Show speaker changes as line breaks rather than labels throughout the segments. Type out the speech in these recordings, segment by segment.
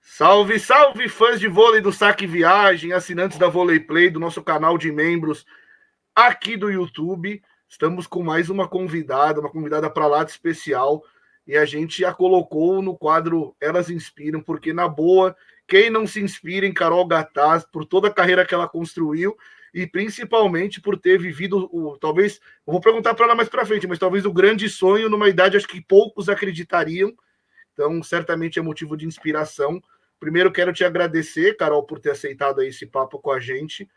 Salve, salve, fãs de vôlei do Saque Viagem, assinantes da Vôlei Play, do nosso canal de membros aqui do YouTube. Estamos com mais uma convidada para lá de especial, e a gente a colocou no quadro Elas Inspiram, porque na boa, quem não se inspira em Carol Gataz, por toda a carreira que ela construiu, e principalmente por ter vivido, talvez, eu vou perguntar para ela mais para frente, mas talvez o grande sonho numa idade acho que poucos acreditariam. Então, certamente é motivo de inspiração. Primeiro, quero te agradecer, Carol, por ter aceitado esse papo com a gente.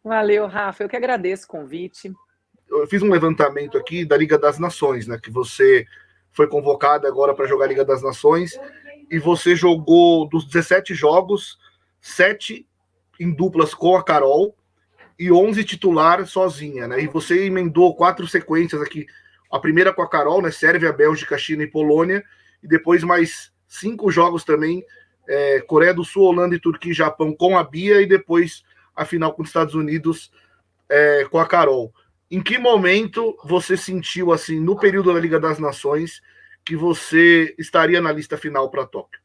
Valeu, Rafa. Eu que agradeço o convite.
Eu fiz um levantamento aqui da Liga das Nações, né? Que você foi convocada agora para jogar a Liga das Nações, e você jogou dos 17 jogos, 7 em duplas com a Carol e 11 titular sozinha, né? E você emendou 4 sequências aqui. A primeira com a Carol, né? Sérvia, Bélgica, China e Polônia, e depois mais 5 jogos também, Coreia do Sul, Holanda e Turquia e Japão com a Bia, e depois a final com os Estados Unidos com a Carol. Em que momento você sentiu, assim, no período da Liga das Nações, que você estaria na lista final para Tóquio?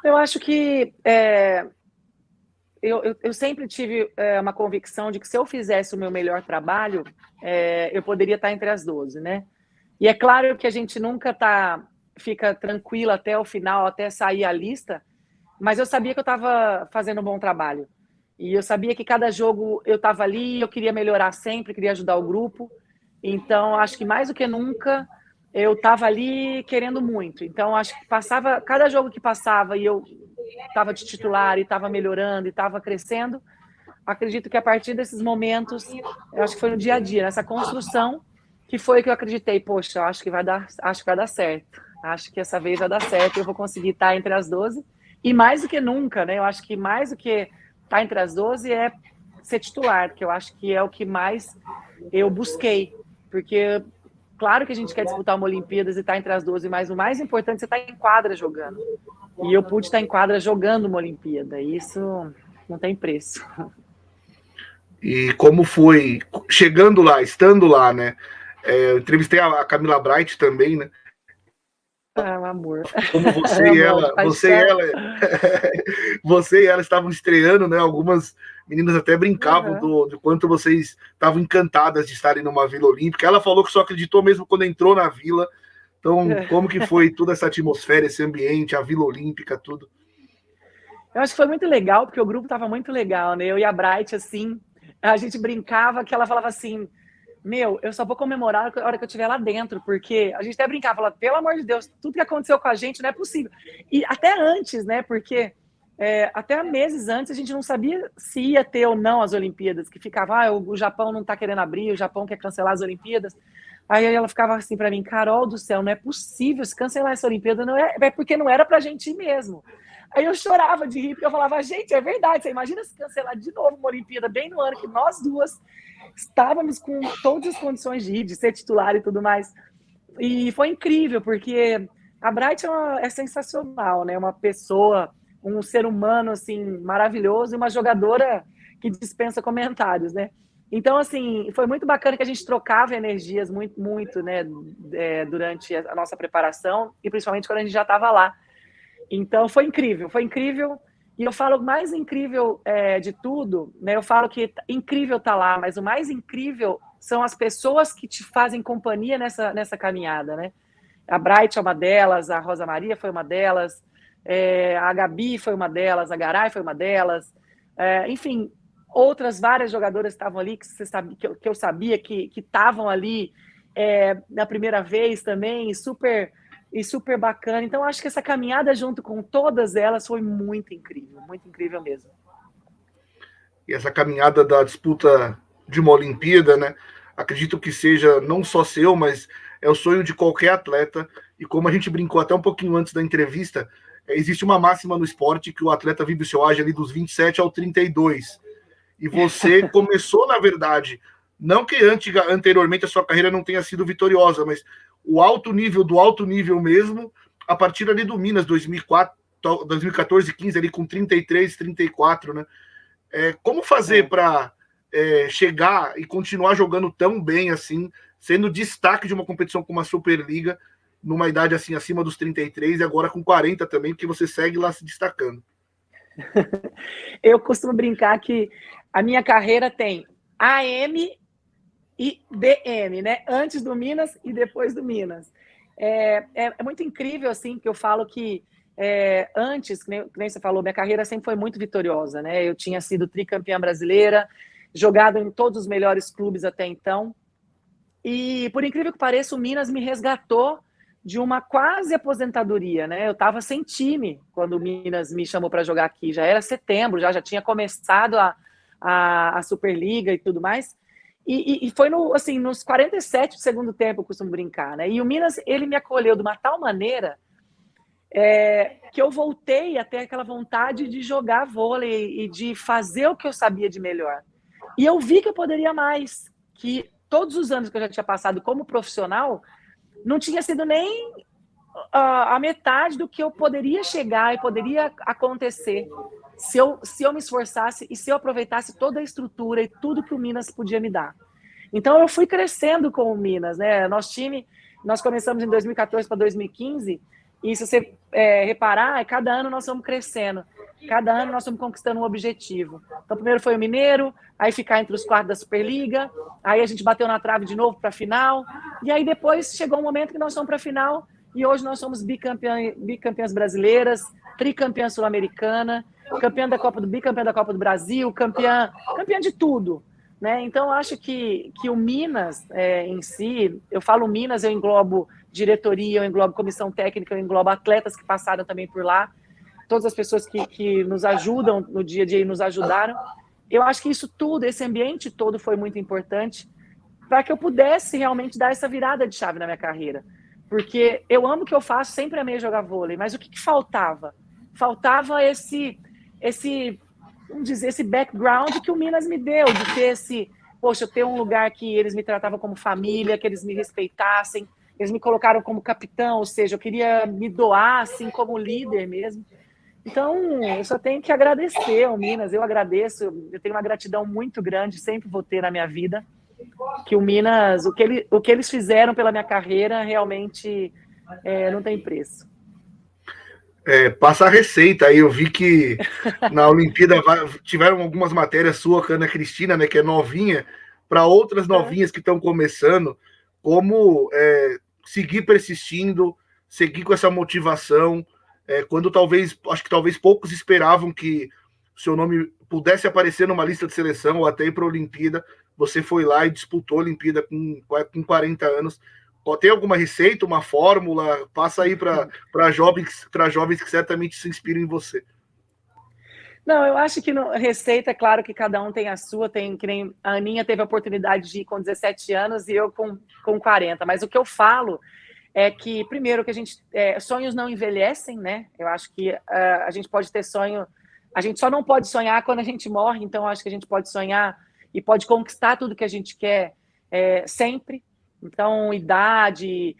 Eu acho que eu sempre tive uma convicção de que se eu fizesse o meu melhor trabalho, eu poderia estar entre as 12, né? E é claro que a gente nunca fica tranquila até o final, até sair a lista, mas eu sabia que eu estava fazendo um bom trabalho. E eu sabia que cada jogo eu estava ali, eu queria melhorar sempre, queria ajudar o grupo. Então, acho que mais do que nunca, eu estava ali querendo muito. Então, acho que cada jogo que passava e eu estava de titular e estava melhorando e estava crescendo, acredito que a partir desses momentos, eu acho que foi no dia a dia, nessa construção, que foi que eu acreditei, poxa, acho que vai dar certo. Acho que essa vez vai dar certo, eu vou conseguir estar entre as 12. E mais do que nunca, né? Eu acho que mais do que estar entre as 12 é ser titular, que eu acho que é o que mais eu busquei. Porque, claro que a gente quer disputar uma Olimpíadas e estar entre as 12, mas o mais importante é você estar em quadra jogando. E eu pude estar em quadra jogando uma Olimpíada. E isso não tem preço.
E como foi chegando lá, estando lá, né? Eu entrevistei a Camila Bright também, né?
Um amor.
Como você e ela, você e ela estavam estreando, né? Algumas meninas até brincavam do quanto vocês estavam encantadas de estarem numa Vila Olímpica. Ela falou que só acreditou mesmo quando entrou na Vila. Então, como que foi toda essa atmosfera, esse ambiente, a Vila Olímpica, tudo?
Eu acho que foi muito legal, porque o grupo estava muito legal, né? Eu e a Bright, assim, a gente brincava que ela falava assim, eu só vou comemorar a hora que eu estiver lá dentro, porque a gente até brincava, falava, pelo amor de Deus, tudo que aconteceu com a gente não é possível. E até antes, né? Porque até meses antes a gente não sabia se ia ter ou não as Olimpíadas, que ficava, o Japão não está querendo abrir, o Japão quer cancelar as Olimpíadas. Aí ela ficava assim para mim, Carol do céu, não é possível, se cancelar essa Olimpíada, não é porque não era pra gente ir mesmo. Aí eu chorava de rir, porque eu falava, gente, é verdade, você imagina se cancelar de novo uma Olimpíada bem no ano que nós duas estávamos com todas as condições de ir, de ser titular e tudo mais. E foi incrível, porque a Bright é sensacional, né? Uma pessoa, um ser humano, assim, maravilhoso, e uma jogadora que dispensa comentários, né? Então, assim, foi muito bacana que a gente trocava energias muito, né? Durante a nossa preparação, e principalmente quando a gente já estava lá. Então, foi incrível. E eu falo, o mais incrível de tudo, né? Eu falo que incrível tá lá, mas o mais incrível são as pessoas que te fazem companhia nessa caminhada, né? A Bright é uma delas, a Rosa Maria foi uma delas, a Gabi foi uma delas, a Garay foi uma delas, enfim, outras várias jogadoras estavam ali que eu sabia que estavam ali na primeira vez também, super bacana. Então, acho que essa caminhada junto com todas elas foi muito incrível mesmo.
E essa caminhada da disputa de uma Olimpíada, né? Acredito que seja não só seu, mas é o sonho de qualquer atleta. E como a gente brincou até um pouquinho antes da entrevista, existe uma máxima no esporte que o atleta vive o seu auge ali dos 27 ao 32. E você começou, na verdade, não que anteriormente a sua carreira não tenha sido vitoriosa, mas o alto nível do alto nível mesmo, a partir ali do Minas 2014, 15, ali com 33, 34, né? Como fazer para chegar e continuar jogando tão bem assim, sendo destaque de uma competição como a Superliga, numa idade assim acima dos 33 e agora com 40 também, porque você segue lá se destacando.
Eu costumo brincar que a minha carreira tem AM e DM, né? Antes do Minas e depois do Minas. É muito incrível, assim, que eu falo que antes, que nem você falou, minha carreira sempre foi muito vitoriosa, né? Eu tinha sido tricampeã brasileira, jogado em todos os melhores clubes até então. E, por incrível que pareça, o Minas me resgatou de uma quase aposentadoria, né? Eu estava sem time quando o Minas me chamou para jogar aqui. Já era setembro, já tinha começado a Superliga e tudo mais. E foi assim, nos 47 do segundo tempo, eu costumo brincar, né? E o Minas, ele me acolheu de uma tal maneira que eu voltei a ter aquela vontade de jogar vôlei e de fazer o que eu sabia de melhor. E eu vi que eu poderia mais, que todos os anos que eu já tinha passado como profissional, não tinha sido nem a metade do que eu poderia chegar e poderia acontecer se eu me esforçasse e se eu aproveitasse toda a estrutura e tudo que o Minas podia me dar. Então, eu fui crescendo com o Minas, né? Nosso time, nós começamos em 2014 para 2015, e se você reparar, cada ano nós estamos crescendo, cada ano nós estamos conquistando um objetivo. Então, primeiro foi o Mineiro, aí ficar entre os 4 da Superliga, aí a gente bateu na trave de novo para a final, e aí depois chegou um momento que nós fomos para a final, e hoje nós somos bicampeãs brasileiras, tricampeã sul-americana, bicampeã da Copa do Brasil, campeã de tudo. Né? Então, eu acho que o Minas em si, eu falo Minas, eu englobo diretoria, eu englobo comissão técnica, eu englobo atletas que passaram também por lá, todas as pessoas que nos ajudam no dia a dia e nos ajudaram. Eu acho que isso tudo, esse ambiente todo foi muito importante para que eu pudesse realmente dar essa virada de chave na minha carreira. Porque eu amo o que eu faço, sempre amei jogar vôlei, mas o que faltava? Faltava esse vamos dizer, esse background que o Minas me deu, de ter eu ter um lugar que eles me tratavam como família, que eles me respeitassem, eles me colocaram como capitão, ou seja, eu queria me doar, assim, como líder mesmo. Então, eu só tenho que agradecer ao Minas, eu agradeço, eu tenho uma gratidão muito grande, sempre vou ter na minha vida, que o Minas, o que eles fizeram pela minha carreira, realmente não tem preço.
Passa a receita aí, eu vi que na Olimpíada tiveram algumas matérias sua, Ana Cristina, né, que é novinha, para outras novinhas que estão começando, como seguir persistindo, seguir com essa motivação, quando acho que talvez poucos esperavam que o seu nome pudesse aparecer numa lista de seleção ou até ir para a Olimpíada, você foi lá e disputou a Olimpíada com 40 anos. Tem alguma receita, uma fórmula? Passa aí para jovens que certamente se inspiram em você.
Não, eu acho que receita, é claro que cada um tem a sua, que nem a Aninha teve a oportunidade de ir com 17 anos e eu com 40, mas o que eu falo é que, primeiro, que a gente, sonhos não envelhecem, né? Eu acho que a gente pode ter sonho, a gente só não pode sonhar quando a gente morre, então eu acho que a gente pode sonhar e pode conquistar tudo que a gente quer sempre. Então, idade,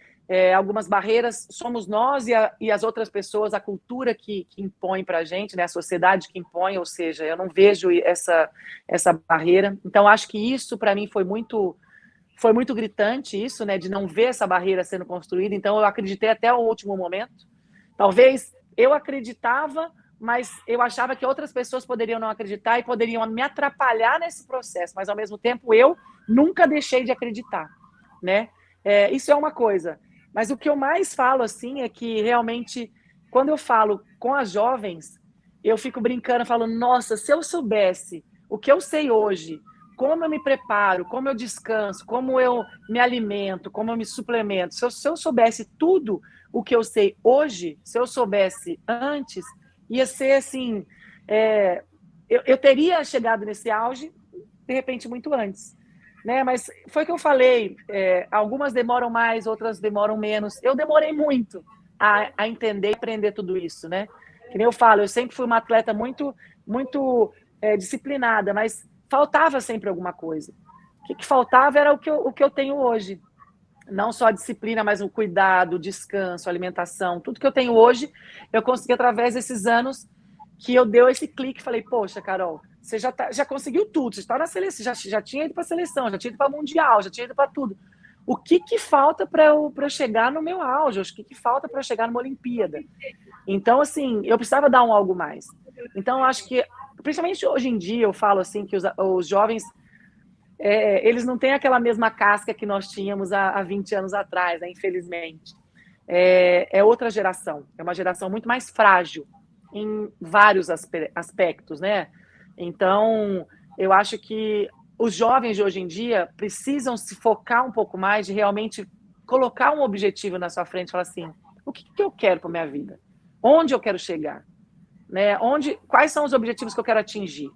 algumas barreiras, somos nós e as outras pessoas, a cultura que impõe para a gente, né? A sociedade que impõe, ou seja, eu não vejo essa barreira. Então, acho que isso, para mim, foi muito gritante, isso, né? De não ver essa barreira sendo construída. Então, eu acreditei até o último momento. Talvez eu acreditava, mas eu achava que outras pessoas poderiam não acreditar e poderiam me atrapalhar nesse processo, mas, ao mesmo tempo, eu nunca deixei de acreditar. Né? Isso é uma coisa, mas o que eu mais falo assim é que realmente quando eu falo com as jovens, eu fico brincando, falo, nossa, se eu soubesse o que eu sei hoje, como eu me preparo, como eu descanso, como eu me alimento, como eu me suplemento, se eu soubesse tudo o que eu sei hoje, se eu soubesse antes, ia ser assim, eu teria chegado nesse auge de repente muito antes. Né? Mas foi o que eu falei, algumas demoram mais, outras demoram menos. Eu demorei muito a entender e aprender tudo isso, né? Que nem eu falo, eu sempre fui uma atleta muito disciplinada, mas faltava sempre alguma coisa. O que faltava era o que eu tenho hoje. Não só a disciplina, mas o cuidado, o descanso, a alimentação. Tudo que eu tenho hoje, eu consegui através desses anos que eu dei esse clique, falei, poxa, Carol, você já conseguiu tudo, você está na seleção, já tinha ido para a seleção, já tinha ido para o Mundial, já tinha ido para tudo. o que falta para eu chegar no meu auge, o que falta para eu chegar numa Olimpíada. Então, assim, eu precisava dar algo mais. Então, eu acho que, principalmente hoje em dia, eu falo assim, que os jovens, eles não têm aquela mesma casca que nós tínhamos há 20 anos atrás, né, infelizmente. É outra geração, é uma geração muito mais frágil em vários aspectos, né? Então, eu acho que os jovens de hoje em dia precisam se focar um pouco mais de realmente colocar um objetivo na sua frente e falar assim, o que eu quero para minha vida? Onde eu quero chegar? Né? Quais são os objetivos que eu quero atingir?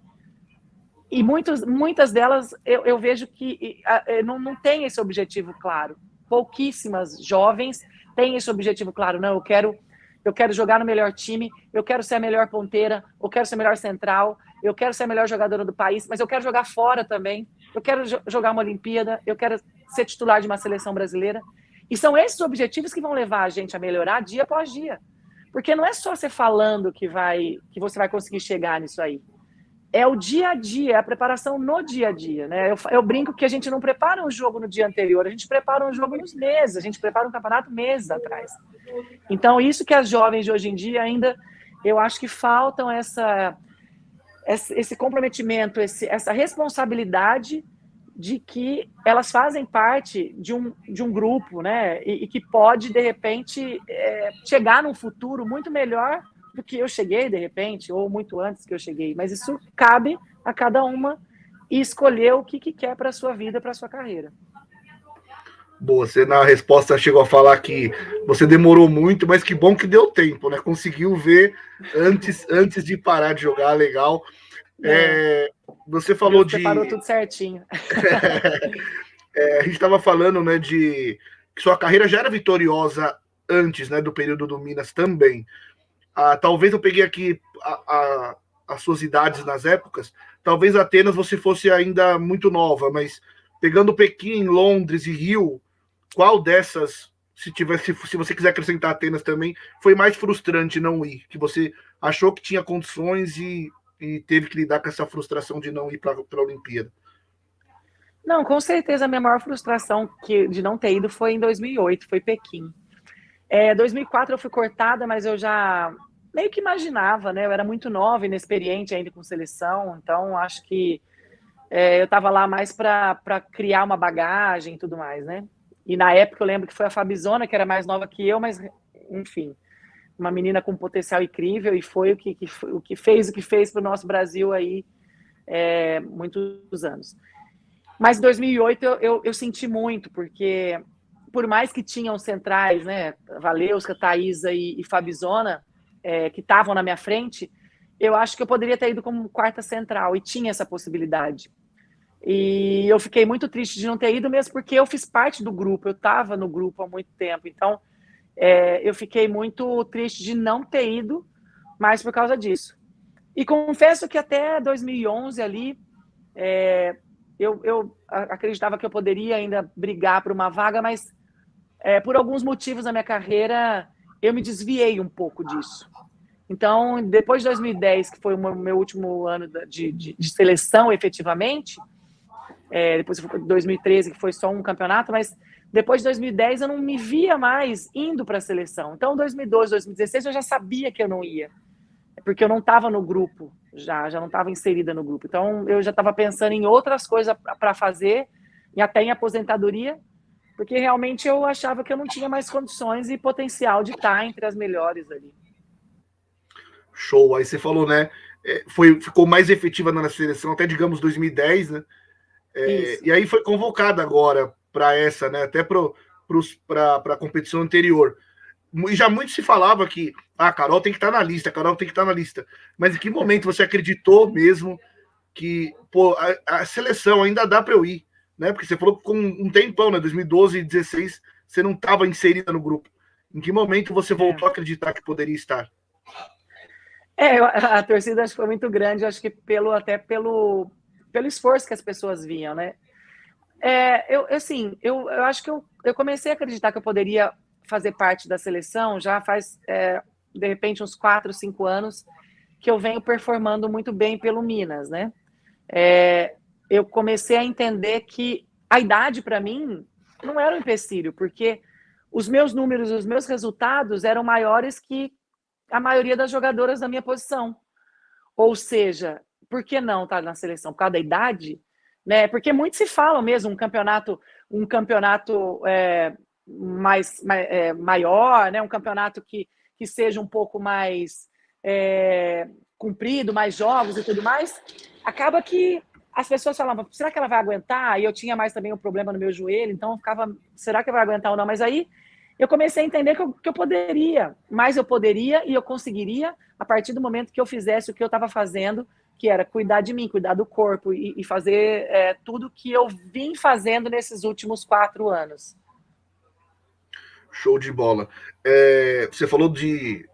E muitas delas eu vejo que não tem esse objetivo claro. Pouquíssimas jovens têm esse objetivo claro. Não, eu quero jogar no melhor time, eu quero ser a melhor ponteira, eu quero ser a melhor central, eu quero ser a melhor jogadora do país, mas eu quero jogar fora também, eu quero jogar uma Olimpíada, eu quero ser titular de uma seleção brasileira. E são esses objetivos que vão levar a gente a melhorar dia após dia. Porque não é só você falando que você vai conseguir chegar nisso aí. É o dia a dia, é a preparação no dia a dia, né? Eu brinco que a gente não prepara um jogo no dia anterior, a gente prepara um jogo nos meses, a gente prepara um campeonato meses atrás. Então, isso que as jovens de hoje em dia ainda, eu acho que faltam esse comprometimento, essa responsabilidade de que elas fazem parte de um grupo, né? E que pode, de repente, chegar num futuro muito melhor do que eu cheguei, de repente, ou muito antes que eu cheguei. Mas isso cabe a cada uma e escolher o que quer para a sua vida, para a sua carreira.
Boa, você na resposta chegou a falar que você demorou muito, mas que bom que deu tempo, né? Conseguiu ver antes de parar de jogar, legal. Você falou
Deus preparou tudo certinho.
A gente estava falando, né, de que sua carreira já era vitoriosa antes, né, do período do Minas também. Talvez eu peguei aqui as suas idades nas épocas. Talvez Atenas você fosse ainda muito nova, mas pegando Pequim, Londres e Rio, qual dessas, se você quiser acrescentar Atenas também, foi mais frustrante não ir? Que você achou que tinha condições e teve que lidar com essa frustração de não ir para a Olimpíada?
Não, com certeza a minha maior frustração de não ter ido foi em 2008, foi Pequim. 2004 eu fui cortada, mas eu já meio que imaginava, né? Eu era muito nova, inexperiente ainda com seleção, então acho que eu estava lá mais para criar uma bagagem e tudo mais, né? E na época eu lembro que foi a Fabizona, que era mais nova que eu, mas, enfim, uma menina com potencial incrível e foi o que fez para o nosso Brasil aí muitos anos. Mas em 2008 eu senti muito, porque por mais que tinham centrais, né, Valeuska, Thaísa e Fabizona, que estavam na minha frente, eu acho que eu poderia ter ido como quarta central, e tinha essa possibilidade. E eu fiquei muito triste de não ter ido, mesmo porque eu fiz parte do grupo, eu estava no grupo há muito tempo, então eu fiquei muito triste de não ter ido, mas por causa disso. E confesso que até 2011 ali, eu acreditava que eu poderia ainda brigar por uma vaga, mas por alguns motivos na minha carreira, eu me desviei um pouco disso. Então, depois de 2010, que foi o meu último ano de seleção, efetivamente, depois de 2013, que foi só um campeonato, mas depois de 2010 eu não me via mais indo para a seleção. Então, 2012, 2016, eu já sabia que eu não ia, porque eu não estava no grupo, já não estava inserida no grupo. Então, eu já estava pensando em outras coisas para fazer, e até em aposentadoria, porque realmente eu achava que eu não tinha mais condições e potencial de estar entre as melhores ali.
Show. Aí você falou, né? Ficou mais efetiva na seleção até, digamos, 2010, né? E aí foi convocada agora para essa, né? Até para a competição anterior. E já muito se falava que a Carol tem que estar na lista, a Carol tem que estar na lista. Mas em que momento você acreditou mesmo que a seleção ainda dá para eu ir? Né? Porque você falou que com um tempão, né? 2012 e 2016, você não estava inserida no grupo. Em que momento você voltou a acreditar que poderia estar?
A torcida acho que foi muito grande, acho que até pelo esforço que as pessoas viam, né? Eu acho que eu comecei a acreditar que eu poderia fazer parte da seleção já faz, de repente, uns 4, 5 anos que eu venho performando muito bem pelo Minas, né? Eu comecei a entender que a idade, para mim, não era um empecilho, porque os meus números, os meus resultados eram maiores que a maioria das jogadoras da minha posição. Ou seja, por que não estar na seleção? Por causa da idade? Né? Porque muito se fala mesmo, um campeonato maior, né? Um campeonato que seja um pouco mais comprido, mais jogos e tudo mais, acaba que as pessoas falavam, será que ela vai aguentar? E eu tinha mais também um problema no meu joelho, então eu ficava, será que vai aguentar ou não? Mas aí eu comecei a entender que eu poderia, mas eu poderia e eu conseguiria a partir do momento que eu fizesse o que eu estava fazendo, que era cuidar de mim, cuidar do corpo e fazer tudo que eu vim fazendo nesses últimos 4 anos.
Show de bola. Você falou de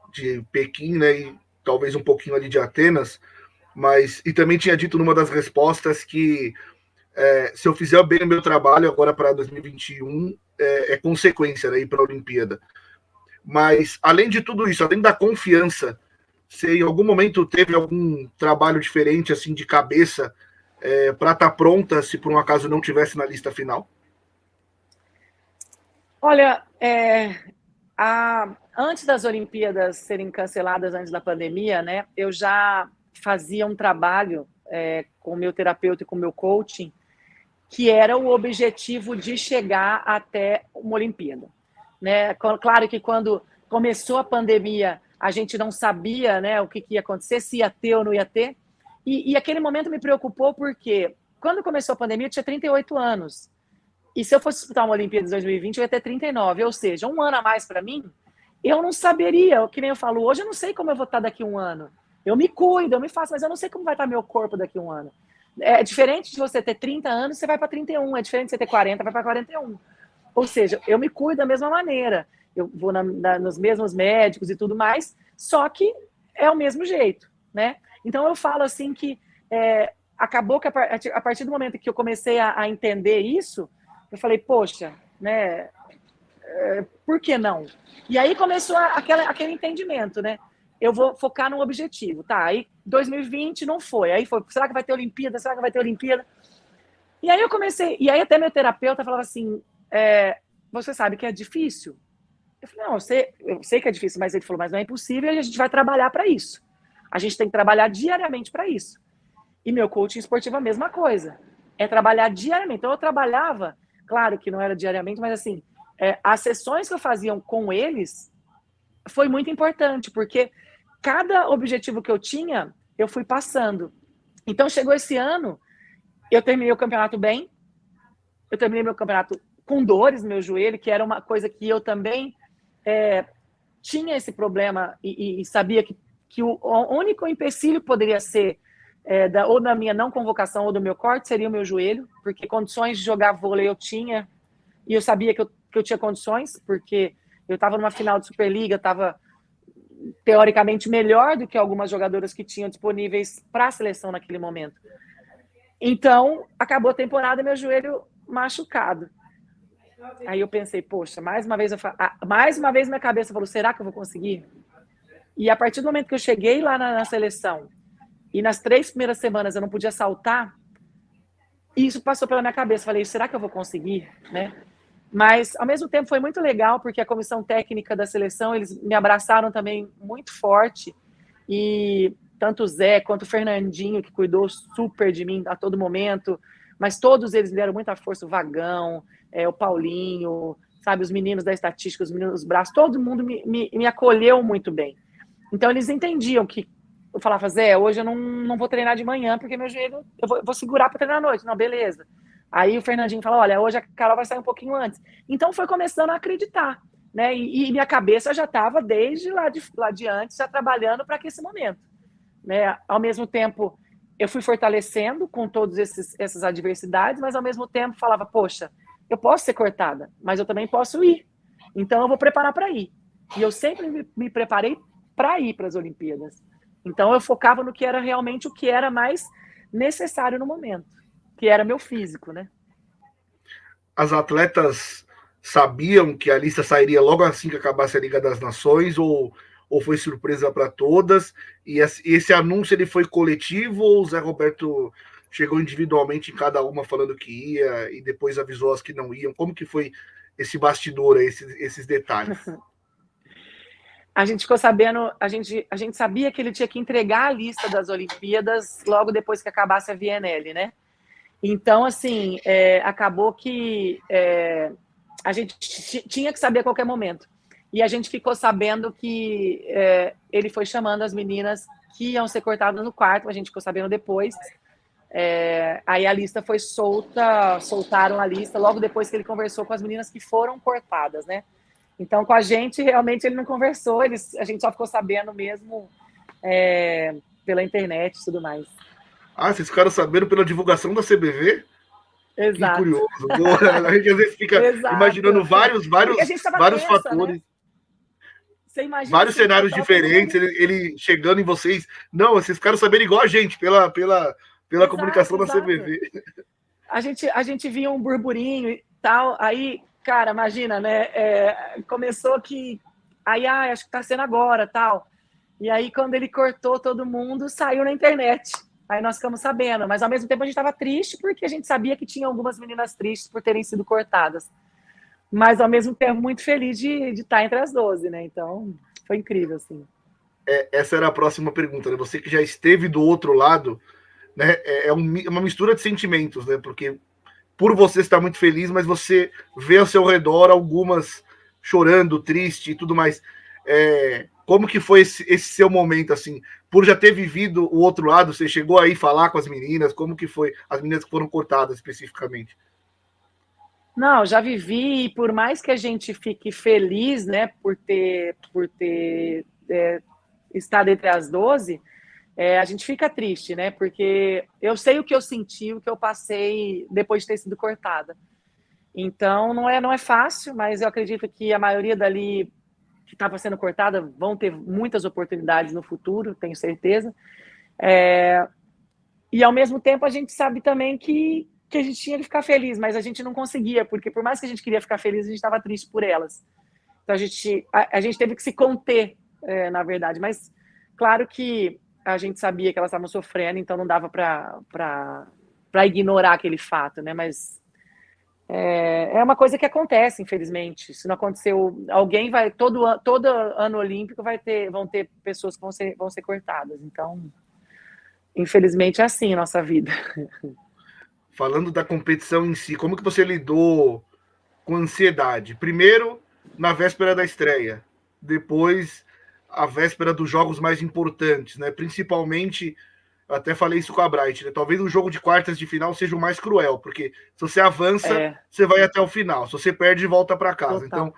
Pequim, né, e talvez um pouquinho ali de Atenas, mas e também tinha dito numa das respostas que se eu fizer bem o meu trabalho agora para 2021, é consequência, né, ir para a Olimpíada. Mas, além de tudo isso, além da confiança, você em algum momento teve algum trabalho diferente, assim, de cabeça, para estar pronta se por um acaso não tivesse na lista final?
Olha, antes das Olimpíadas serem canceladas, antes da pandemia, né, eu já fazia um trabalho com o meu terapeuta e com o meu coaching, que era o objetivo de chegar até uma Olimpíada. Né? Claro que quando começou a pandemia, a gente não sabia, né, o que ia acontecer, se ia ter ou não ia ter. E aquele momento me preocupou porque quando começou a pandemia eu tinha 38 anos. E se eu fosse disputar uma Olimpíada de 2020, eu ia ter 39. Ou seja, um ano a mais para mim, eu não saberia, que nem eu falo hoje, eu não sei como eu vou estar daqui a um ano. Eu me cuido, eu me faço, mas eu não sei como vai estar meu corpo daqui a um ano. É diferente de você ter 30 anos, você vai para 31. É diferente de você ter 40, vai para 41. Ou seja, eu me cuido da mesma maneira. Eu vou nos mesmos médicos e tudo mais, só que é o mesmo jeito, né? Então eu falo assim que acabou que a partir do momento que eu comecei a entender isso, eu falei, poxa, né? Por que não? E aí começou aquele entendimento, né? Eu vou focar no objetivo, tá? Aí 2020 não foi. Aí foi, será que vai ter Olimpíada? Será que vai ter Olimpíada? E aí eu comecei, e aí até meu terapeuta falava assim, você sabe que é difícil? Eu falei, não, eu sei que é difícil, mas ele falou, mas não é impossível e a gente vai trabalhar para isso. A gente tem que trabalhar diariamente para isso. E meu coaching esportivo é a mesma coisa. É trabalhar diariamente. Então eu trabalhava, claro que não era diariamente, mas assim, as sessões que eu fazia com eles foi muito importante, porque cada objetivo que eu tinha, eu fui passando. Então chegou esse ano, eu terminei o campeonato bem, eu terminei meu campeonato com dores no meu joelho, que era uma coisa que eu também tinha esse problema e sabia que o único empecilho poderia ser ou da minha não convocação ou do meu corte seria o meu joelho, porque condições de jogar vôlei eu tinha, e eu sabia que eu tinha condições, porque eu estava numa final de Superliga, estava teoricamente melhor do que algumas jogadoras que tinham disponíveis para a seleção naquele momento. Então, acabou a temporada e meu joelho machucado. Aí eu pensei, poxa, mais uma vez minha cabeça falou, será que eu vou conseguir? E a partir do momento que eu cheguei lá na seleção e nas 3 primeiras semanas eu não podia saltar, isso passou pela minha cabeça. Falei, será que eu vou conseguir? Né? Mas, ao mesmo tempo, foi muito legal, porque a comissão técnica da seleção, eles me abraçaram também muito forte. E tanto o Zé quanto o Fernandinho, que cuidou super de mim a todo momento, mas todos eles me deram muita força, o Vagão, o Paulinho, sabe, os meninos da estatística, os meninos dos braços, todo mundo me acolheu muito bem. Então, eles entendiam que eu falava, Zé, hoje eu não vou treinar de manhã, porque meu joelho, eu vou segurar para treinar à noite. Não, beleza. Aí o Fernandinho falou, olha, hoje a Carol vai sair um pouquinho antes. Então, foi começando a acreditar, né? E minha cabeça já estava desde lá de antes, já trabalhando para esse momento. Né? Ao mesmo tempo, eu fui fortalecendo com todas essas adversidades, mas ao mesmo tempo falava, poxa, eu posso ser cortada, mas eu também posso ir. Então eu vou preparar para ir. E eu sempre me preparei para ir para as Olimpíadas. Então eu focava no que era realmente o que era mais necessário no momento, que era meu físico, né?
As atletas sabiam que a lista sairia logo assim que acabasse a Liga das Nações ou foi surpresa para todas? E esse anúncio ele foi coletivo ou o Zé Roberto chegou individualmente em cada uma falando que ia e depois avisou as que não iam? Como que foi esse bastidor, esses detalhes?
A gente ficou sabendo, a gente sabia que ele tinha que entregar a lista das Olimpíadas logo depois que acabasse a VNL, né? Então, assim, acabou que a gente tinha que saber a qualquer momento. E a gente ficou sabendo que ele foi chamando as meninas que iam ser cortadas no quarto, a gente ficou sabendo depois. Aí a lista foi soltaram a lista logo depois que ele conversou com as meninas que foram cortadas, né? Então, com a gente, realmente, ele não conversou, a gente só ficou sabendo mesmo pela internet e tudo mais.
Ah, vocês ficaram sabendo pela divulgação da CBV? Que
Exato.
curioso. A gente às vezes fica imaginando vários tensa, fatores. Né?
Você imagina
vários cenários diferentes, ele chegando em vocês. Não, vocês ficaram sabendo igual a gente, pela exato, comunicação da CBV.
A gente via um burburinho e tal, aí, cara, imagina, né? Começou que. Aí, acho que tá sendo agora, tal. E aí, quando ele cortou todo mundo, saiu na internet. Aí nós ficamos sabendo, mas ao mesmo tempo a gente estava triste, porque a gente sabia que tinha algumas meninas tristes por terem sido cortadas. Mas ao mesmo tempo muito feliz de estar entre as 12, né? Então, foi incrível, assim.
Essa era a próxima pergunta, né? Você que já esteve do outro lado, né? Uma mistura de sentimentos, né? Porque por você estar muito feliz, mas você vê ao seu redor algumas chorando, triste e tudo mais. Como que foi esse seu momento, assim, por já ter vivido o outro lado? Você chegou aí falar com as meninas? Como que foi as meninas que foram cortadas especificamente?
Não, já vivi, e por mais que a gente fique feliz, né, por ter estado entre as 12, a gente fica triste, né, porque eu sei o que eu senti, o que eu passei depois de ter sido cortada. Então, não é fácil, mas eu acredito que a maioria dali que estava sendo cortada vão ter muitas oportunidades no futuro, tenho certeza. E, ao mesmo tempo, a gente sabe também que a gente tinha que ficar feliz, mas a gente não conseguia, porque por mais que a gente queria ficar feliz, a gente estava triste por elas. Então, a gente teve que se conter, na verdade. Mas, claro que a gente sabia que elas estavam sofrendo, então não dava para ignorar aquele fato, né? Mas é uma coisa que acontece, infelizmente. Se não aconteceu, alguém vai... Todo ano olímpico vão ter pessoas que vão ser cortadas. Então, infelizmente, é assim a nossa vida.
Falando da competição em si, como que você lidou com ansiedade? Primeiro, na véspera da estreia. Depois, a véspera dos jogos mais importantes, né? Principalmente, até falei isso com a Bright, né? Talvez o jogo de quartas de final seja o mais cruel, porque se você avança, você vai até o final. Se você perde, volta para casa. Total. Então,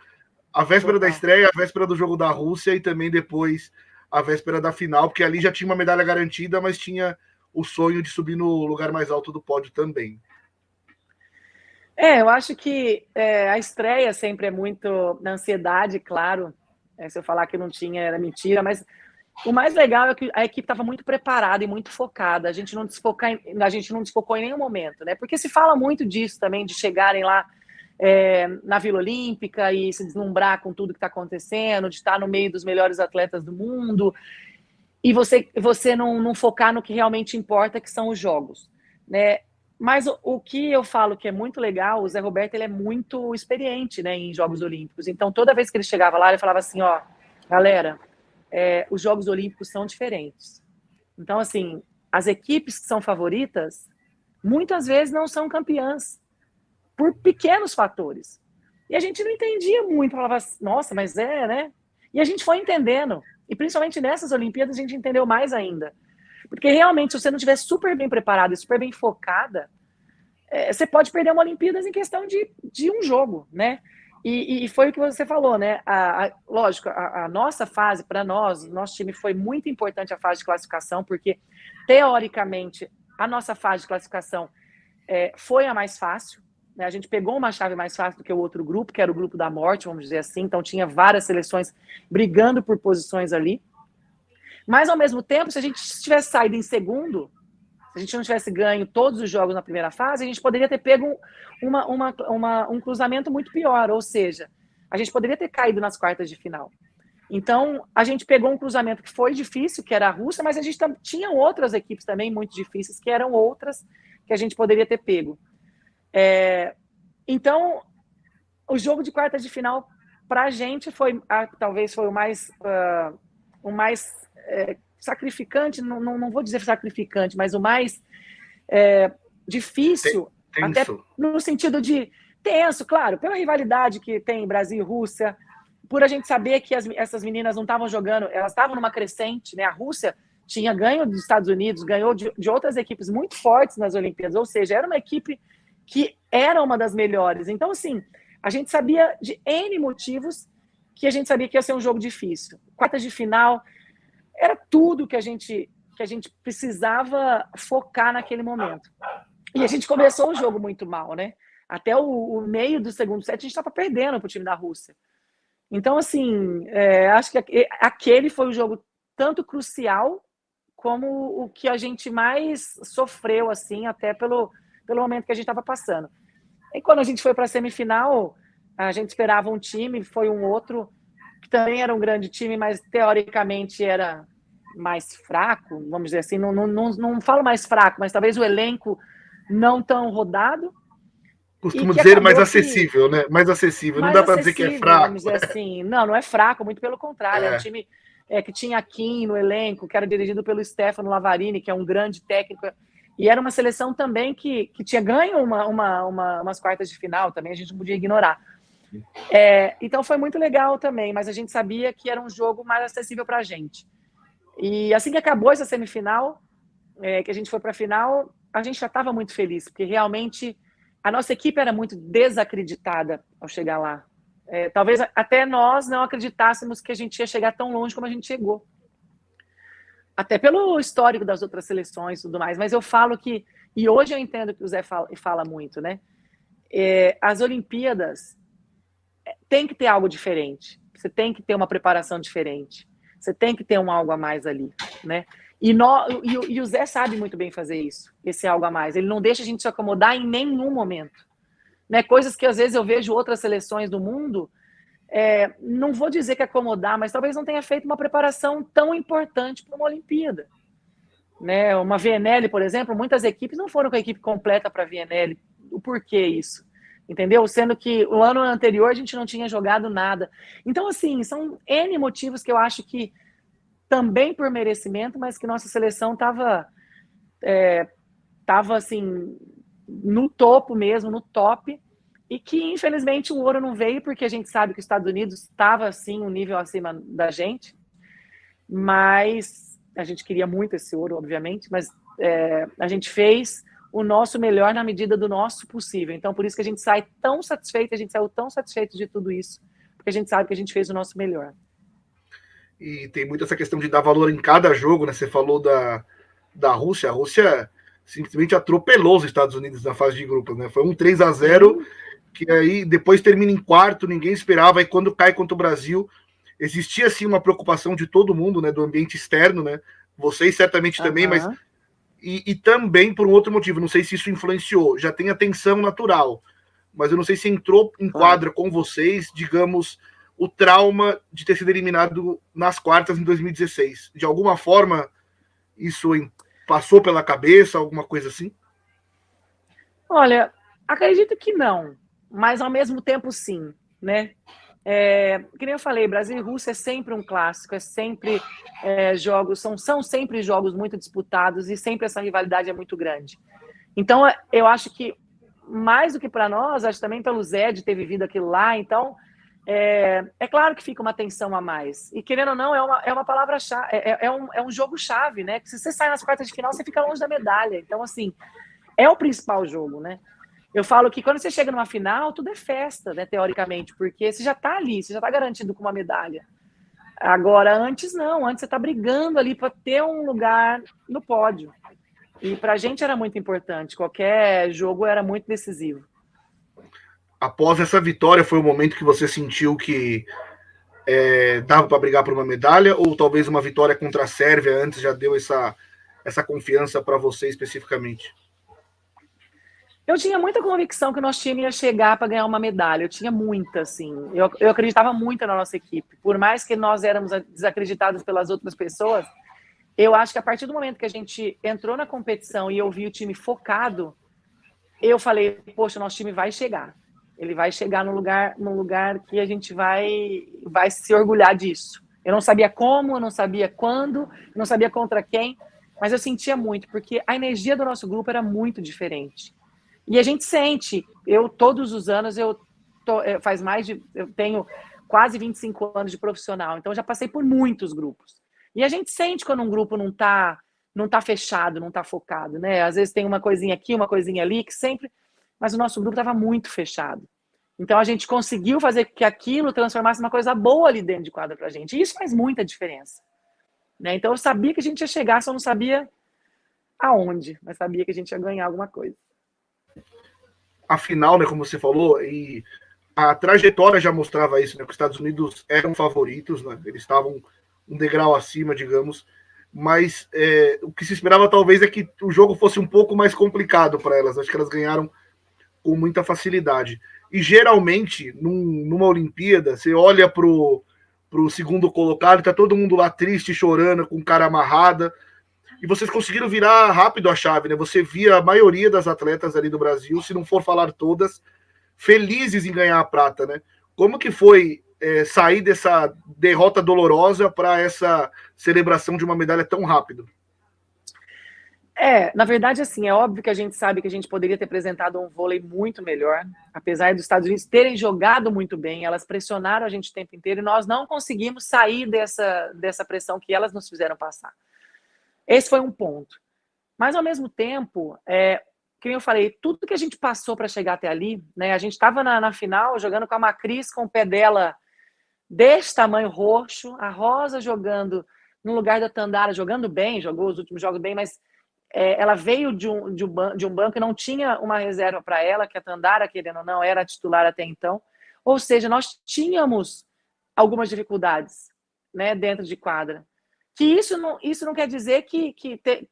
a véspera da estreia, a véspera do jogo da Rússia e também depois a véspera da final, porque ali já tinha uma medalha garantida, mas tinha o sonho de subir no lugar mais alto do pódio também.
Eu acho que a estreia sempre é muito na ansiedade, claro. Se eu falar que não tinha, era mentira, mas o mais legal é que a equipe estava muito preparada e muito focada. A gente não desfocou em nenhum momento, né? Porque se fala muito disso também, de chegarem lá na Vila Olímpica e se deslumbrar com tudo que está acontecendo, de estar no meio dos melhores atletas do mundo, e você não focar no que realmente importa, que são os jogos, né? Mas o que eu falo que é muito legal, o Zé Roberto, ele é muito experiente, né, em Jogos Olímpicos. Então, toda vez que ele chegava lá, ele falava assim, ó, galera, os Jogos Olímpicos são diferentes. Então, assim, as equipes que são favoritas, muitas vezes não são campeãs, por pequenos fatores. E a gente não entendia muito, falava, nossa, mas né? E a gente foi entendendo. E principalmente nessas Olimpíadas a gente entendeu mais ainda. Porque realmente, se você não estiver super bem preparada e super bem focada, você pode perder uma Olimpíadas em questão de um jogo, né? E foi o que você falou, né? Lógico, a nossa fase, para nós, nosso time foi muito importante a fase de classificação, porque, teoricamente, a nossa fase de classificação foi a mais fácil. Né? A gente pegou uma chave mais fácil do que o outro grupo, que era o grupo da morte, vamos dizer assim. Então, tinha várias seleções brigando por posições ali. Mas, ao mesmo tempo, se a gente tivesse saído em segundo, se a gente não tivesse ganho todos os jogos na primeira fase, a gente poderia ter pego um cruzamento muito pior. Ou seja, a gente poderia ter caído nas quartas de final. Então, a gente pegou um cruzamento que foi difícil, que era a Rússia, mas a gente tinha outras equipes também muito difíceis, que eram outras que a gente poderia ter pego. Então, o jogo de quartas de final, para a gente, talvez foi o mais sacrificante, não vou dizer sacrificante, mas o mais difícil, até no sentido de tenso, claro, pela rivalidade que tem Brasil e Rússia, por a gente saber que essas meninas não estavam jogando, elas estavam numa crescente, né? A Rússia tinha ganho dos Estados Unidos, ganhou de outras equipes muito fortes nas Olimpíadas, ou seja, era uma equipe que era uma das melhores. Então, assim, a gente sabia de N motivos que a gente sabia que ia ser um jogo difícil. Quartas de final, era tudo que a gente precisava focar naquele momento. E a gente começou o jogo muito mal, né? Até o meio do segundo set, a gente estava perdendo para o time da Rússia. Então, assim, acho que aquele foi o jogo tanto crucial como o que a gente mais sofreu, assim, até pelo momento que a gente estava passando. E quando a gente foi para a semifinal, a gente esperava um time, foi um outro, que também era um grande time, mas teoricamente era mais fraco, vamos dizer assim, não falo mais fraco, mas talvez o elenco não tão rodado.
Costumo dizer mais acessível, né? Mais acessível. Não dá para dizer que é fraco.
Vamos dizer assim. Não é fraco, muito pelo contrário. É um time que tinha Kim no elenco, que era dirigido pelo Stefano Lavarini, que é um grande técnico. E era uma seleção também que tinha ganho umas quartas de final também, a gente não podia ignorar. Então foi muito legal também, mas a gente sabia que era um jogo mais acessível para a gente. E assim que acabou essa semifinal, que a gente foi para a final, a gente já estava muito feliz, porque realmente a nossa equipe era muito desacreditada ao chegar lá. Talvez até nós não acreditássemos que a gente ia chegar tão longe como a gente chegou. Até pelo histórico das outras seleções e tudo mais. Mas eu falo que, e hoje eu entendo que o Zé fala muito, né? As Olimpíadas tem que ter algo diferente. Você tem que ter uma preparação diferente. Você tem que ter um algo a mais ali, né? E o Zé sabe muito bem fazer isso, esse algo a mais. Ele não deixa a gente se acomodar em nenhum momento. Né? Coisas que às vezes eu vejo outras seleções do mundo, não vou dizer que acomodar, mas talvez não tenha feito uma preparação tão importante para uma Olimpíada. Né? Uma VNL, por exemplo, muitas equipes não foram com a equipe completa para a VNL. O porquê isso? Entendeu? Sendo que o ano anterior a gente não tinha jogado nada. Então, assim, são N motivos que eu acho que também por merecimento, mas que nossa seleção estava assim, no topo mesmo, no top, e que infelizmente o ouro não veio, porque a gente sabe que os Estados Unidos estava assim, um nível acima da gente, mas a gente queria muito esse ouro, obviamente, mas a gente fez o nosso melhor na medida do nosso possível. Então, por isso que a gente sai tão satisfeito, a gente saiu tão satisfeito de tudo isso, porque a gente sabe que a gente fez o nosso melhor.
E tem muito essa questão de dar valor em cada jogo, né? Você falou da Rússia. A Rússia simplesmente atropelou os Estados Unidos na fase de grupos, né? Foi um 3-0, que aí depois termina em quarto, ninguém esperava. Aí quando cai contra o Brasil, existia assim uma preocupação de todo mundo, né? Do ambiente externo, né? Vocês certamente também, mas e também por um outro motivo. Não sei se isso influenciou. Já tem a tensão natural, mas eu não sei se entrou em quadra com vocês, digamos, o trauma de ter sido eliminado nas quartas em 2016. De alguma forma, isso passou pela cabeça, alguma coisa assim?
Olha, acredito que não, mas ao mesmo tempo sim, né? Que nem eu falei, Brasil e Rússia é sempre um clássico, é sempre jogos, são sempre jogos muito disputados e sempre essa rivalidade é muito grande. Então, eu acho que mais do que para nós, acho também pelo Zé de ter vivido aquilo lá, então é claro que fica uma tensão a mais. E querendo ou não, é uma palavra-chave, é um jogo-chave, né? Que se você sai nas quartas de final, você fica longe da medalha. Então, assim, é o principal jogo, né? Eu falo que quando você chega numa final, tudo é festa, né? Teoricamente, porque você já tá ali, você já tá garantido com uma medalha. Agora, antes não, antes você tá brigando ali para ter um lugar no pódio. E pra gente era muito importante, qualquer jogo era muito decisivo.
Após essa vitória, foi o momento que você sentiu que dava para brigar por uma medalha, ou talvez uma vitória contra a Sérvia antes já deu essa confiança para você especificamente?
Eu tinha muita convicção que o nosso time ia chegar para ganhar uma medalha. Eu tinha muita, assim. Eu acreditava muito na nossa equipe. Por mais que nós éramos desacreditados pelas outras pessoas, eu acho que a partir do momento que a gente entrou na competição e eu vi o time focado, eu falei, poxa, nosso time vai chegar. Ele vai chegar num lugar que a gente vai se orgulhar disso. Eu não sabia como, eu não sabia quando, eu não sabia contra quem, mas eu sentia muito, porque a energia do nosso grupo era muito diferente. E a gente sente, todos os anos, eu tenho quase 25 anos de profissional, então eu já passei por muitos grupos. E a gente sente quando um grupo não tá fechado, não tá focado, né? Às vezes tem uma coisinha aqui, uma coisinha ali, que sempre... Mas o nosso grupo estava muito fechado. Então a gente conseguiu fazer que aquilo transformasse uma coisa boa ali dentro de quadra pra gente. E isso faz muita diferença. Né? Então eu sabia que a gente ia chegar, só não sabia aonde, mas sabia que a gente ia ganhar alguma coisa.
A final, né, como você falou, e a trajetória já mostrava isso, né, que os Estados Unidos eram favoritos, né, eles estavam um degrau acima, digamos, mas o que se esperava talvez é que o jogo fosse um pouco mais complicado para elas. Acho que elas ganharam com muita facilidade. E geralmente, numa Olimpíada, você olha pro segundo colocado, tá todo mundo lá triste, chorando, com cara amarrada, e vocês conseguiram virar rápido a chave, né? Você via a maioria das atletas ali do Brasil, se não for falar todas, felizes em ganhar a prata, né? Como que foi sair dessa derrota dolorosa para essa celebração de uma medalha tão rápido?
Na verdade, assim, é óbvio que a gente sabe que a gente poderia ter apresentado um vôlei muito melhor, apesar dos Estados Unidos terem jogado muito bem, elas pressionaram a gente o tempo inteiro e nós não conseguimos sair dessa pressão que elas nos fizeram passar. Esse foi um ponto. Mas, ao mesmo tempo, como eu falei, tudo que a gente passou para chegar até ali, né? A gente estava na final jogando com a Macris, com o pé dela desse tamanho roxo, a Rosa jogando no lugar da Tandara, jogando bem, jogou os últimos jogos bem, mas ela veio de um banco e não tinha uma reserva para ela, que a Tandara, querendo ou não, era a titular até então. Ou seja, nós tínhamos algumas dificuldades, né, dentro de quadra. Que isso não quer dizer que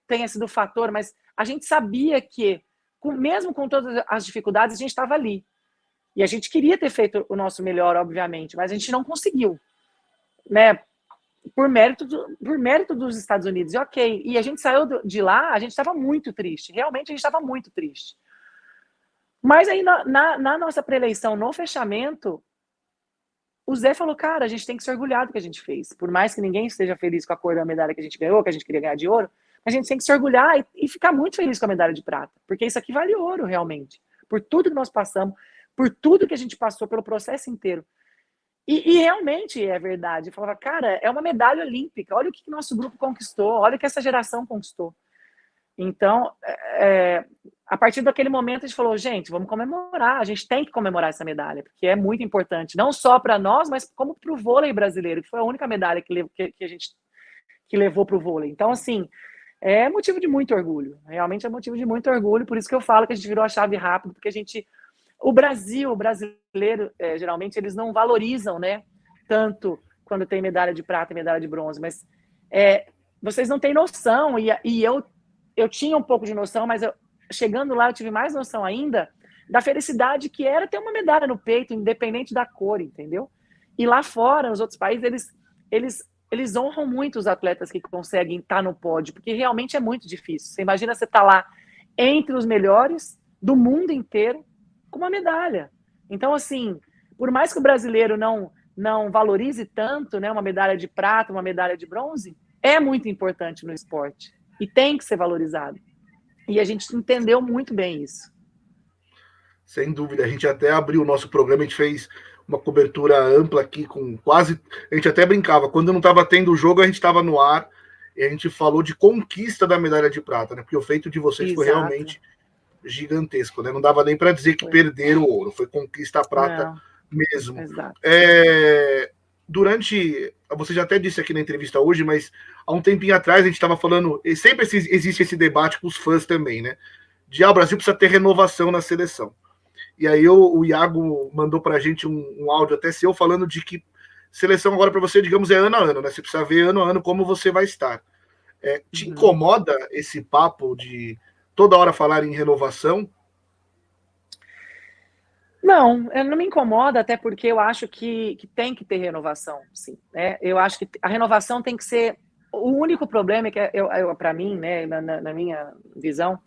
tenha sido fator, mas a gente sabia que, mesmo com todas as dificuldades, a gente estava ali. E a gente queria ter feito o nosso melhor, obviamente, mas a gente não conseguiu, né? Por mérito dos Estados Unidos. E ok. E a gente saiu de lá, a gente estava muito triste. Realmente, a gente estava muito triste. Mas aí, na nossa preeleição, no fechamento, o Zé falou, cara, a gente tem que se orgulhar do que a gente fez. Por mais que ninguém esteja feliz com a cor da medalha que a gente ganhou, que a gente queria ganhar de ouro, a gente tem que se orgulhar e ficar muito feliz com a medalha de prata. Porque isso aqui vale ouro, realmente. Por tudo que nós passamos, por tudo que a gente passou, pelo processo inteiro. E realmente é verdade. Eu falava, cara, é uma medalha olímpica. Olha o que nosso grupo conquistou. Olha o que essa geração conquistou. Então, a partir daquele momento, a gente falou, gente, vamos comemorar. A gente tem que comemorar essa medalha, porque é muito importante. Não só para nós, mas como para o vôlei brasileiro, que foi a única medalha que a gente levou para o vôlei. Então, assim, é motivo de muito orgulho. Realmente é motivo de muito orgulho. Por isso que eu falo que a gente virou a chave rápido, porque a gente... O brasileiro, geralmente, eles não valorizam, né, tanto quando tem medalha de prata e medalha de bronze, mas vocês não têm noção, e eu tinha um pouco de noção, mas chegando lá eu tive mais noção ainda da felicidade que era ter uma medalha no peito, independente da cor, entendeu? E lá fora, nos outros países, eles honram muito os atletas que conseguem estar no pódio, porque realmente é muito difícil. Você imagina você estar lá entre os melhores do mundo inteiro, com uma medalha. Então, assim, por mais que o brasileiro não valorize tanto, né, uma medalha de prata, uma medalha de bronze, é muito importante no esporte e tem que ser valorizado. E a gente entendeu muito bem isso.
Sem dúvida, a gente até abriu o nosso programa, a gente fez uma cobertura ampla aqui com quase... A gente até brincava, quando não estava tendo o jogo, a gente estava no ar e a gente falou de conquista da medalha de prata, né? Porque o feito de vocês foi realmente gigantesco, né? Não dava nem para dizer que perderam o ouro, foi conquista a prata mesmo.
Exato.
Durante, você já até disse aqui na entrevista hoje, mas há um tempinho atrás a gente estava falando, e sempre existe esse debate com os fãs também, né? O Brasil precisa ter renovação na seleção. E aí o Iago mandou pra gente um áudio até seu falando de que seleção agora para você, digamos, é ano a ano, né? Você precisa ver ano a ano como você vai estar. Te incomoda esse papo de toda hora falar em renovação?
Não me incomoda, até porque eu acho que tem que ter renovação, sim. Né? Eu acho que a renovação tem que ser... O único problema é que, para mim, né, na minha visão,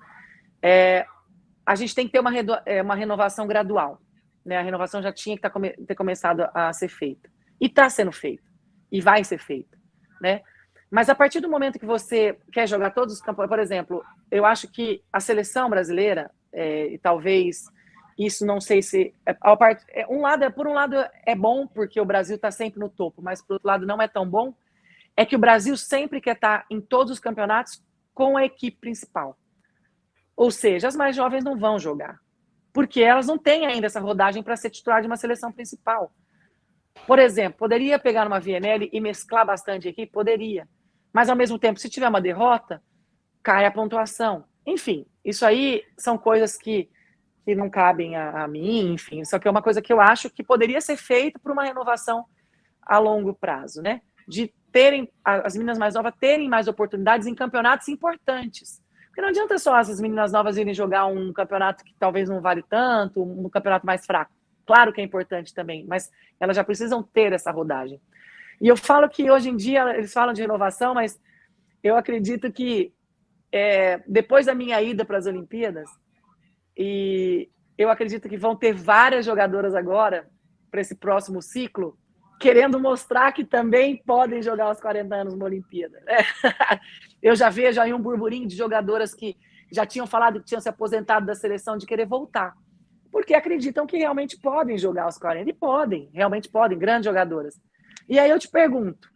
a gente tem que ter uma renovação gradual. Né? A renovação já tinha que ter começado a ser feita. E está sendo feita. E vai ser feita. Né? Mas a partir do momento que você quer jogar todos os campeonatos... Por exemplo, eu acho que a seleção brasileira, e talvez isso não sei se... por um lado é bom, porque o Brasil está sempre no topo, mas por outro lado não é tão bom, é que o Brasil sempre quer estar em todos os campeonatos com a equipe principal. Ou seja, as mais jovens não vão jogar, porque elas não têm ainda essa rodagem para ser titular de uma seleção principal. Por exemplo, poderia pegar numa VNL e mesclar bastante a equipe? Poderia. Mas, ao mesmo tempo, se tiver uma derrota, cai a pontuação. Enfim, isso aí são coisas que não cabem a mim, enfim. Só que é uma coisa que eu acho que poderia ser feita por uma renovação a longo prazo, né? De terem, as meninas mais novas terem mais oportunidades em campeonatos importantes. Porque não adianta só as meninas novas irem jogar um campeonato que talvez não vale tanto, um campeonato mais fraco. Claro que é importante também, mas elas já precisam ter essa rodagem. E eu falo que hoje em dia eles falam de renovação, mas eu acredito que depois da minha ida para as Olimpíadas, e eu acredito que vão ter várias jogadoras agora para esse próximo ciclo, querendo mostrar que também podem jogar aos 40 anos numa Olimpíada. Eu já vejo aí um burburinho de jogadoras que já tinham falado que tinham se aposentado da seleção de querer voltar, porque acreditam que realmente podem jogar aos 40, e podem, realmente podem, grandes jogadoras. E aí eu te pergunto,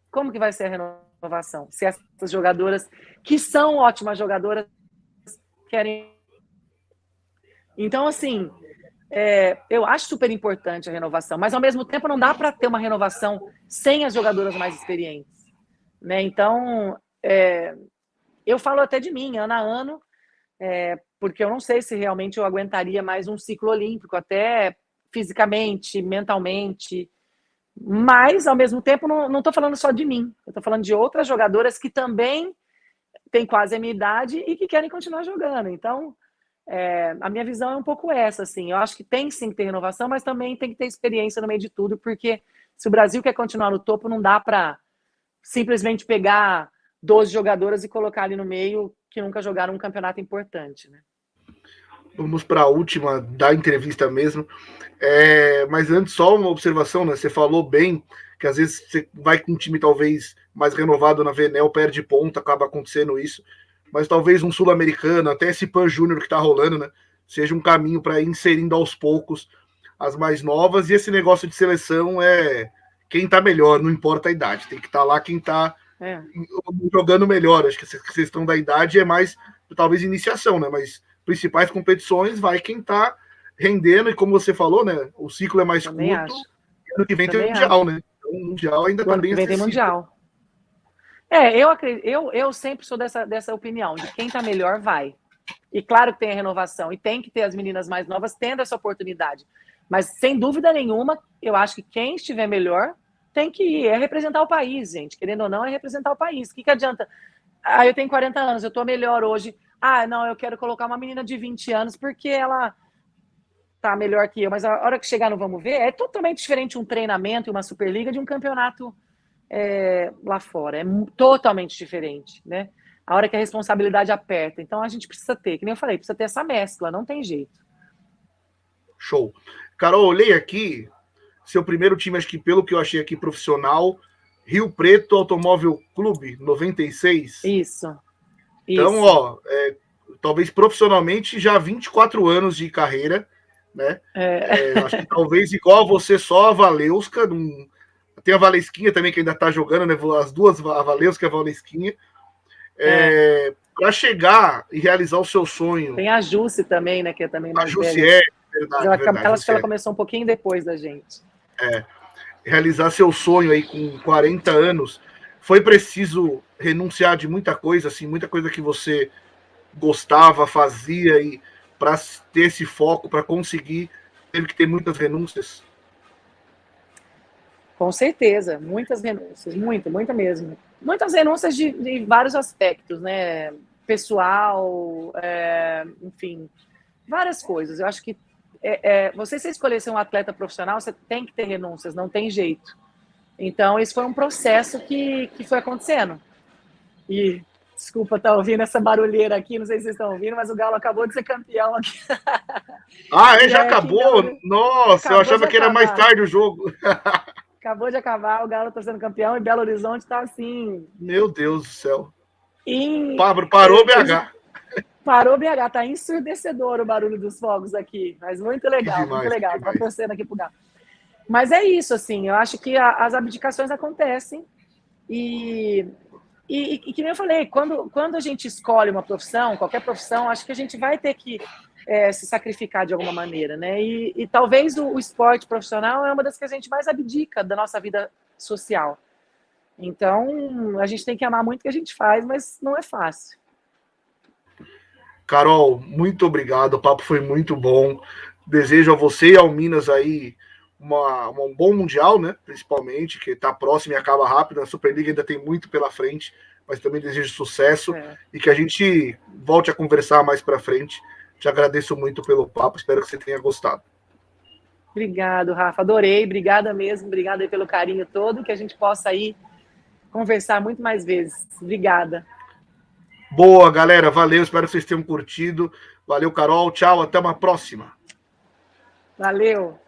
como que vai ser a renovação? Se essas jogadoras, que são ótimas jogadoras, querem... Então, assim, eu acho super importante a renovação, mas, ao mesmo tempo, não dá para ter uma renovação sem as jogadoras mais experientes. Né? Então, eu falo até de mim, ano a ano, porque eu não sei se realmente eu aguentaria mais um ciclo olímpico, até fisicamente, mentalmente, mas, ao mesmo tempo, não estou falando só de mim, eu estou falando de outras jogadoras que também têm quase a minha idade e que querem continuar jogando. Então, a minha visão é um pouco essa, assim, eu acho que tem sim que ter renovação, mas também tem que ter experiência no meio de tudo, porque se o Brasil quer continuar no topo, não dá para simplesmente pegar 12 jogadoras e colocar ali no meio que nunca jogaram um campeonato importante, né?
Vamos para a última da entrevista mesmo. Mas antes, só uma observação, né? Você falou bem que às vezes você vai com um time talvez mais renovado na VNL, perde ponta, acaba acontecendo isso. Mas talvez um sul-americano, até esse Pan Júnior que está rolando, né? Seja um caminho para ir inserindo aos poucos as mais novas. E esse negócio de seleção é quem está melhor, não importa a idade. Tem que estar lá quem está jogando melhor. Acho que essa questão da idade é mais, talvez, iniciação, né? Mas principais competições vai quem está rendendo, e como você falou, né? O ciclo é mais
Também
curto.
Acho.
Ano que vem tem o Mundial, né? Então, o Mundial ainda está bem acessível.
Tem Mundial. Eu sempre sou dessa opinião, de quem está melhor vai. E claro que tem a renovação, e tem que ter as meninas mais novas tendo essa oportunidade. Mas, sem dúvida nenhuma, eu acho que quem estiver melhor tem que ir. É representar o país, gente. Querendo ou não, é representar o país. O que adianta? Eu tenho 40 anos, eu estou melhor hoje. Não, eu quero colocar uma menina de 20 anos porque ela tá melhor que eu. Mas a hora que chegar no vamos ver, é totalmente diferente um treinamento e uma Superliga de um campeonato lá fora. É totalmente diferente, né? A hora que a responsabilidade aperta. Então, a gente precisa ter, que nem eu falei, precisa ter essa mescla, não tem jeito.
Show. Carol, olhei aqui, seu primeiro time, acho que pelo que eu achei aqui, profissional, Rio Preto Automóvel Clube, 96.
Isso.
Então, talvez profissionalmente já 24 anos de carreira, né? Acho que talvez igual a você, só a Valeuska, tem a Valesquinha também que ainda está jogando, né? As duas, a Valeuska e a Valesquinha. Para chegar e realizar o seu sonho.
Tem a Jussi também, né? Que é também mais velha.
A Jussi verdade.
Ela começou um pouquinho depois da gente.
Realizar seu sonho aí com 40 anos, foi preciso renunciar de muita coisa, assim, muita coisa que você gostava, fazia, e para ter esse foco, para conseguir, teve que ter muitas renúncias?
Com certeza, muitas renúncias, muita mesmo. Muitas renúncias de vários aspectos, né? Pessoal, enfim, várias coisas. Eu acho que você se escolher ser um atleta profissional, você tem que ter renúncias, não tem jeito. Então, esse foi um processo que foi acontecendo. E, desculpa estar ouvindo essa barulheira aqui, não sei se vocês estão ouvindo, mas o Galo acabou de ser campeão aqui.
Já acabou? Nossa, eu achava que era mais tarde o jogo.
Acabou de acabar, o Galo está sendo campeão e Belo Horizonte está assim...
Meu Deus do céu.
Parou
BH.
Parou BH, tá ensurdecedor o barulho dos fogos aqui, mas muito legal, muito legal. Tô torcendo aqui pro Galo. Mas é isso, assim, eu acho que as abdicações acontecem e que nem eu falei, quando a gente escolhe uma profissão, qualquer profissão, acho que a gente vai ter que se sacrificar de alguma maneira, né? E talvez o esporte profissional é uma das que a gente mais abdica da nossa vida social. Então, a gente tem que amar muito o que a gente faz, mas não é fácil.
Carol, muito obrigado, o papo foi muito bom. Desejo a você e ao Minas aí um bom Mundial, né? Principalmente, que está próximo e acaba rápido. A Superliga ainda tem muito pela frente, mas também desejo sucesso e que a gente volte a conversar mais para frente. Te agradeço muito pelo papo, espero que você tenha gostado.
Obrigado, Rafa, adorei, obrigada mesmo, obrigada aí pelo carinho todo, que a gente possa aí conversar muito mais vezes. Obrigada.
Boa, galera, valeu, espero que vocês tenham curtido. Valeu, Carol, tchau, até uma próxima.
Valeu.